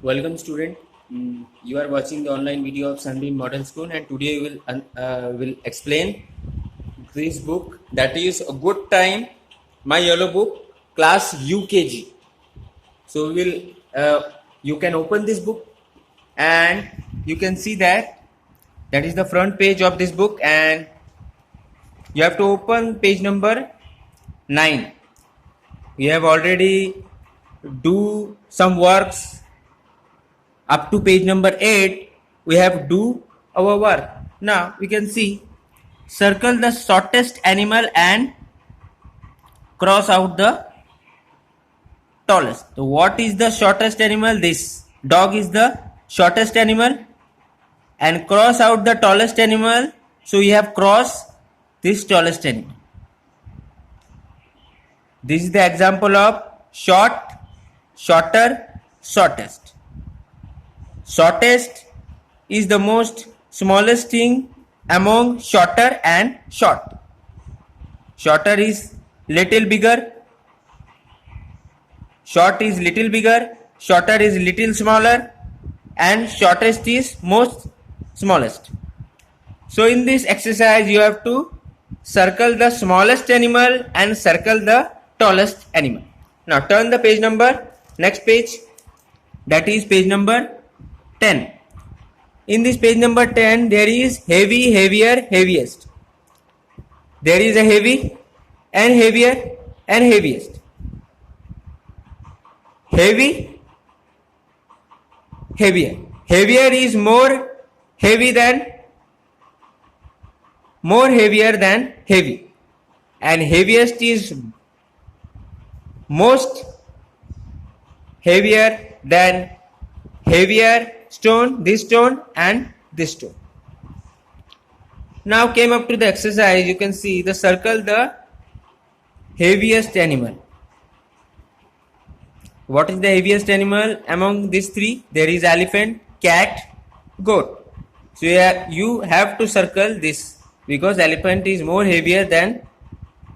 Welcome student. You are watching the online video of Sunbeam Modern School, and today we will explain this book, that is A Good Time, my yellow book, class UKG. So we will you can open this book and you can see that is the front page of this book, and you have to open page number 9. We have already do some works up to page number 8. We have do our work. Now we can see, circle the shortest animal and cross out the tallest. So what is the shortest animal? This dog is the shortest animal, and cross out the tallest animal. So we have cross this tallest animal. This is the example of short, shorter, shortest. Shortest is the most smallest thing among shorter and short. Shorter is little bigger. Short is little bigger. Shorter is little smaller. And shortest is most smallest. So in this exercise you have to circle the smallest animal and circle the tallest animal. Now turn the page number, next page, that is page number 10. In this page number 10 there is heavy, heavier, heaviest. There is a heavy and heavier and heaviest. Heavy, heavier. Heavier is more heavier than heavy, and heaviest is most heavier than heavier stone, this stone and this stone. Now came up to the exercise. You can see the circle the heaviest animal. What is the heaviest animal among these three? There is elephant, cat, goat. So you have to circle this, because elephant is more heavier than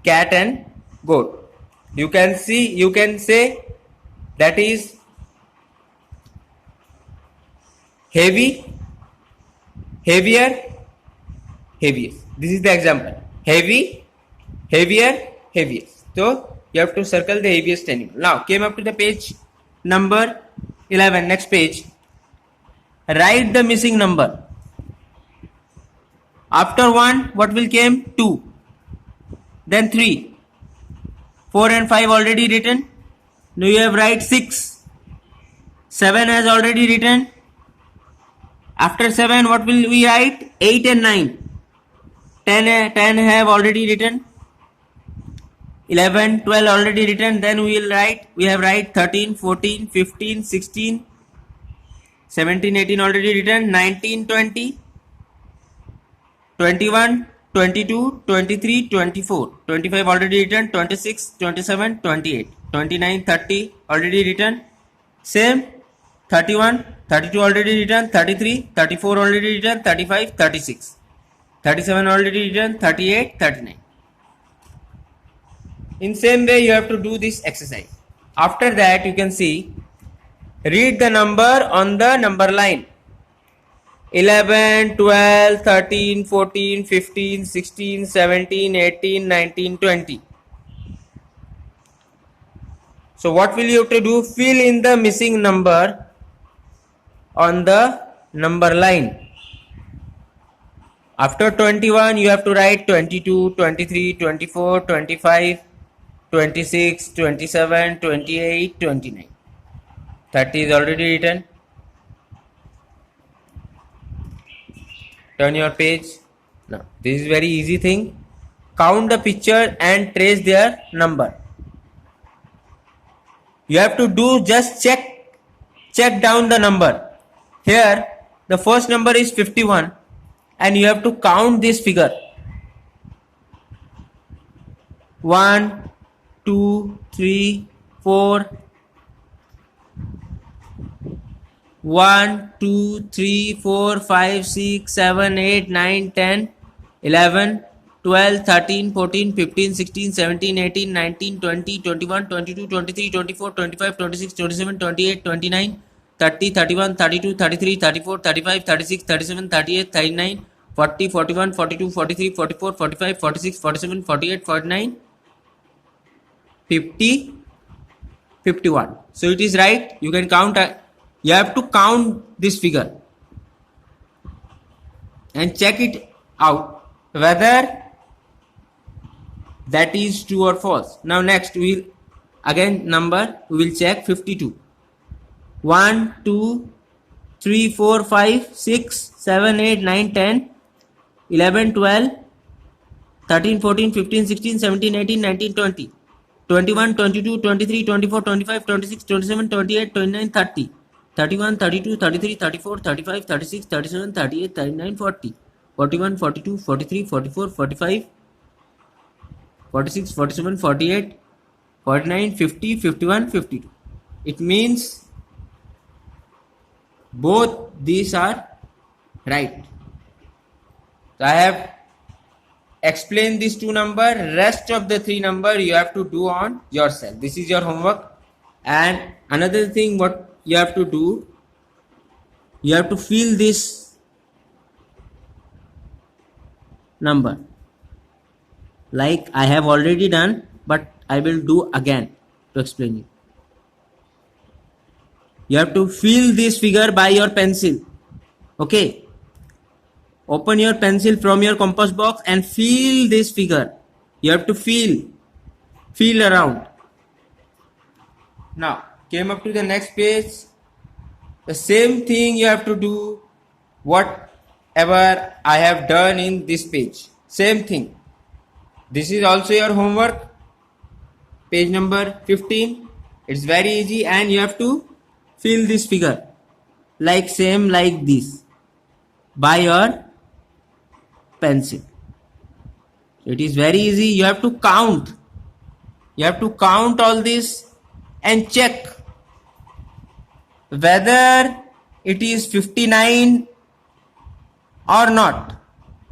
cat and goat. You can say that is heavy, heavier, heaviest. This is the example. Heavy, heavier, heaviest. So you have to circle the heaviest animal. Now came up to the page number 11. Next page. Write the missing number. After 1, what will came? 2. Then 3. 4 and 5 already written. Now you have write 6. 7 has already written. After 7, what will we write? 8 and 9. 10 have already written. 11, 12 already written. Then we have write 13, 14, 15, 16, 17, 18 already written. 19, 20, 21, 22, 23, 24, 25 already written. 26, 27, 28, 29, 30 already written. Same 31, 32 already written. 33, 34 already written. 35, 36, 37 already written. 38, 39. In same way you have to do this exercise. After that you can see, read the number on the number line. 11, 12, 13, 14, 15, 16, 17, 18, 19, 20. So what will you have to do? Fill in the missing number on the number line. After 21 you have to write 22, 23, 24, 25, 26, 27, 28, 29. 30 is already written. Turn your page. Now this is very easy thing. Count the picture and trace their number. You have to do just check down the number. Here the first number is 51, and you have to count this figure. 1, 2, 3, 4. 1, 2, 3, 4, 5, 6, 7, 8, 9, 10, 11, 12, 13, 14, 15, 16, 17, 18, 19, 20, 21, 22, 23, 24, 25, 26, 27, 28, 29, 30, 31, 32, 33, 34, 35, 36, 37, 38, 39, 40, 41, 42, 43, 44, 45, 46, 47, 48, 49, 50, 51. So it is right. You can count. You have to count this figure and check it out whether that is true or false. Now next we will again number, we will check 52. 1, 2, 3, 4, 5, 6, 7, 8, 9, 10, 11, 12, 13, 14, 15, 16, 17, 18, 19, 20, 21, 22, 23, 24, 25, 26, 27, 28, 29, 30, 31, 32, 33, 34, 35, 36, 37, 38, 39, 40, 41, 42, 43, 44, 45, 46, 47, 48, 49, 50, 51, 52. It means both these are right. So I have explained these two number. Rest of the three number you have to do on yourself. This is your homework. And another thing what you have to do, you have to fill this number like I have already done, but I will do again to explain you. You have to fill this figure by your pencil. Okay. Open your pencil from your compass box and fill this figure. You have to feel around. Now, came up to the next page. The same thing you have to do whatever I have done in this page. Same thing. This is also your homework. Page number 15. It's very easy and you have to fill this figure like same like this by your pencil. It is very easy. You have to count. You have to count all this and check whether it is 59 or not.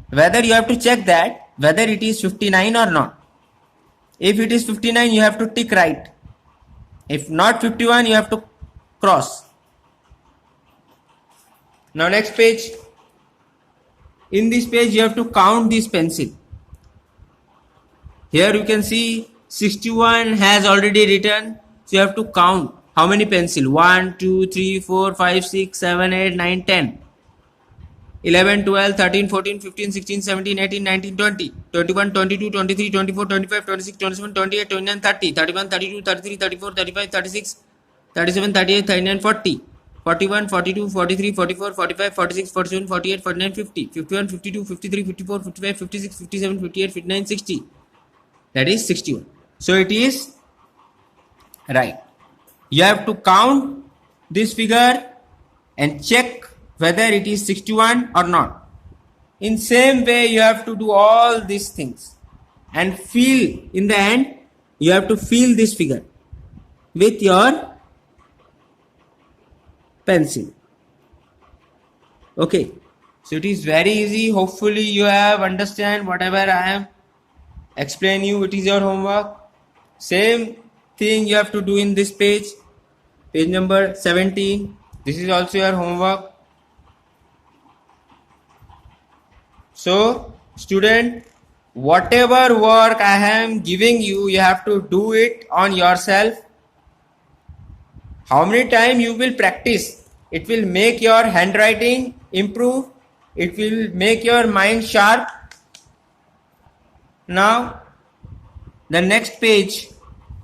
Whether you have to check that whether it is 59 or not. If it is 59, you have to tick right. If not 51, you have to cross. Now next page. In this page you have to count this pencil. Here you can see 61 has already written. So you have to count how many pencil. 1, 2, 3, 4, 5, 6, 7, 8, 9, 10. 11, 12, 13, 14, 15, 16, 17, 18, 19, 20, 21, 22, 23, 24, 25, 26, 27, 28, 29, 30, 31, 32, 33, 34, 35, 36, 37, 38, 39, 40, 41, 42, 43, 44, 45, 46, 47, 48, 49, 50, 51, 52, 53, 54, 55, 56, 57, 58, 59, 60. That is 61. So it is right. You have to count this figure and check whether it is 61 or not. In same way you have to do all these things and feel in the end you have to feel this figure with your pencil. Okay, so it is very easy. Hopefully you have understand whatever I am explain you. It is your homework. Same thing you have to do in this page number 17. This is also your homework. So student, whatever work I am giving you, you have to do it on yourself. How many times you will practice, it will make your handwriting improve. It will make your mind sharp. Now the next page,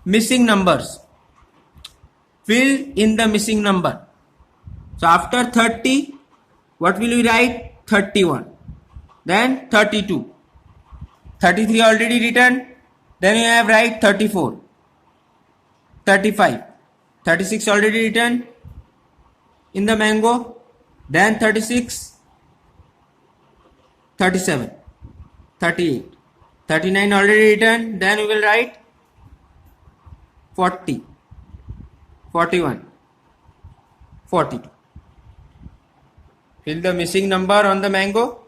missing numbers. Fill in the missing number. So after 30, what will we write? 31. Then 32. 33 already written. Then you have write 34. 35. 36 already written in the mango. Then 36. 37. 38. 39 already written. Then we will write 40. 41. 42. Fill the missing number on the mango.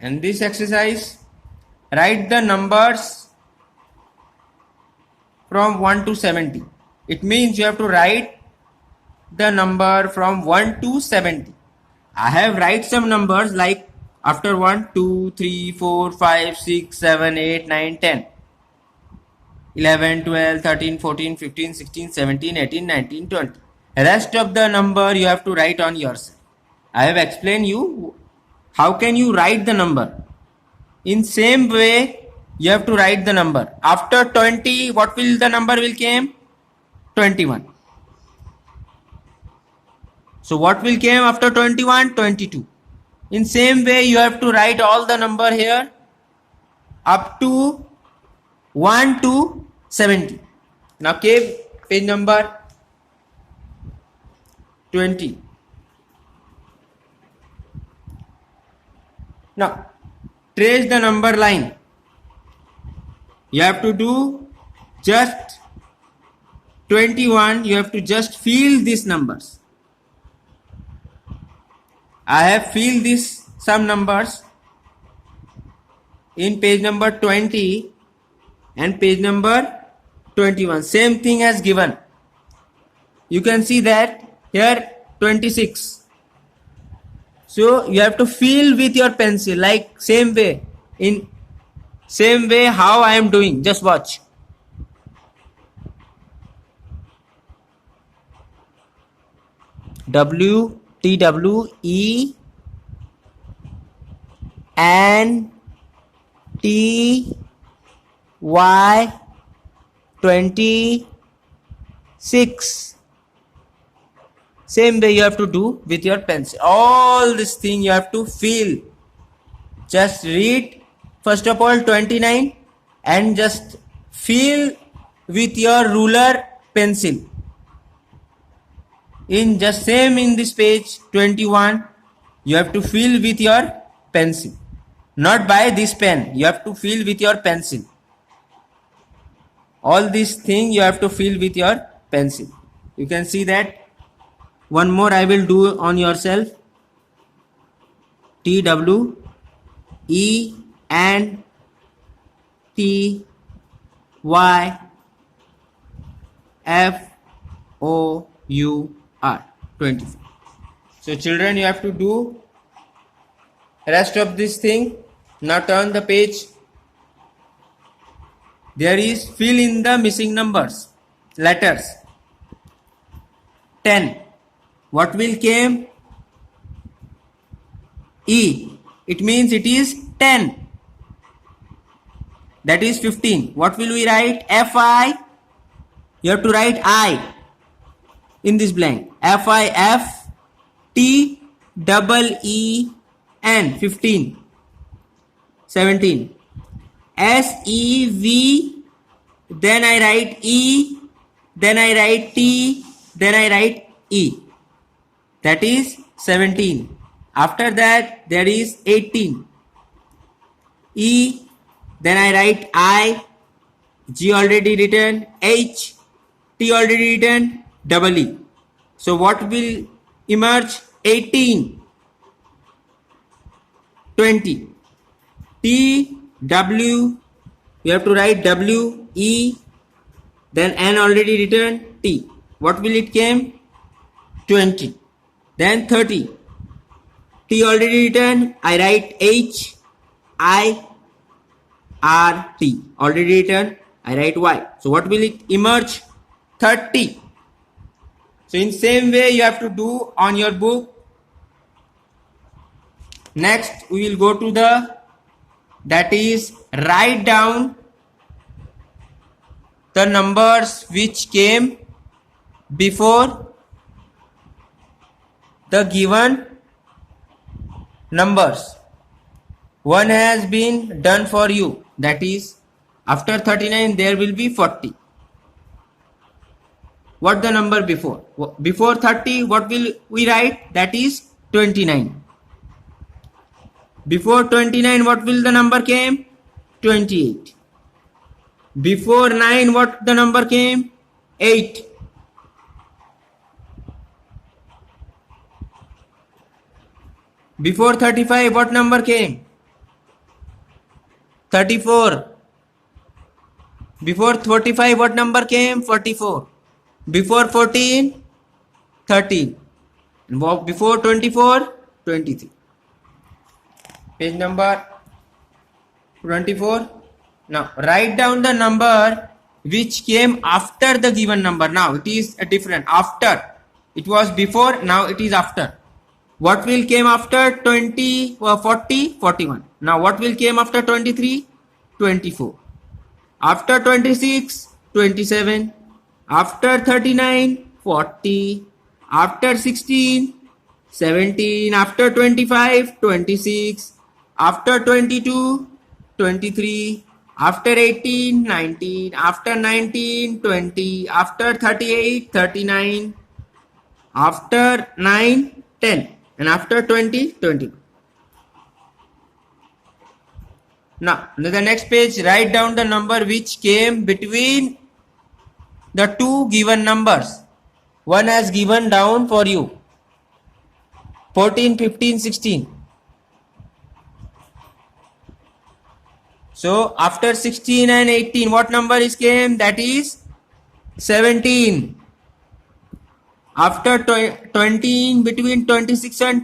And this exercise, write the numbers from 1 to 70. It means you have to write the number from 1 to 70. I have write some numbers like after 1, 2, 3, 4, 5, 6, 7, 8, 9, 10, 11, 12, 13, 14, 15, 16, 17, 18, 19, 20. Rest of the number you have to write on yourself. I have explained you how can you write the number. In same way you have to write the number. After 20, what will the number will came? 21. So what will came after 21? 22. In same way you have to write all the number here up to 1 to 70. Now page number 20. Now trace the number line. You have to do just 21. You have to just fill these numbers. I have filled this some numbers in page number 20 and page number 21. Same thing as given. You can see that here 26. So you have to fill with your pencil like same way. In same way how I am doing. Just watch. W T W E N T Y 26. Same way you have to do with your pencil. All this thing you have to feel. Just read first of all 29 and just feel with your ruler pencil. In just same in this page 21 you have to fill with your pencil, not by this pen. You have to fill with your pencil. All these things you have to fill with your pencil. You can see that. One more I will do on yourself. T W E N T Y F O U R 24. So children, you have to do rest of this thing. Now turn the page. There is fill in the missing numbers, letters. 10. What will came? E. It means it is 10. That is 15. What will we write? F-I. You have to write I in this blank. F-I-F-T-E-E-N. 15. 17. S-E-V. Then I write E. Then I write T. Then I write E. That is 17. After that there is 18. E. Then I write I. G already written. H. T already written. Double E. So what will emerge? 18. 20. T. W. You have to write W. E. Then N already written. T. What will it came? 20. Then 30. T already written. I write H. I. R. T. Already written. I write Y. So what will it emerge? 30. So in same way you have to do on your book. Next we will go to the, that is, write down the numbers which came before the given numbers. One has been done for you, that is after 39 there will be 40. What the number before? Before 30 what will we write? That is 29. Before 29 what will the number came? 28. Before 9 what the number came? 8. Before 35 what number came? 34. Before 45 what number came? 44. Before 14 13. Before 24, 23. Page number 24. Now write down the number which came after the given number. Now it is a different. After. It was before, now it is after. What will came after 20, 40, 41. Now what will came after 23? 24. After 26, 27. After 39, 40. After 16, 17. After 25, 26. After 22, 23. After 18, 19. After 19, 20. After 38, 39. After 9, 10. And after 20, 20. Now, on the next page, write down the number which came between the two given numbers. One has given down for you. 14, 15, 16. So, after 16 and 18, what number is came? That is 17. After 20, between 26 and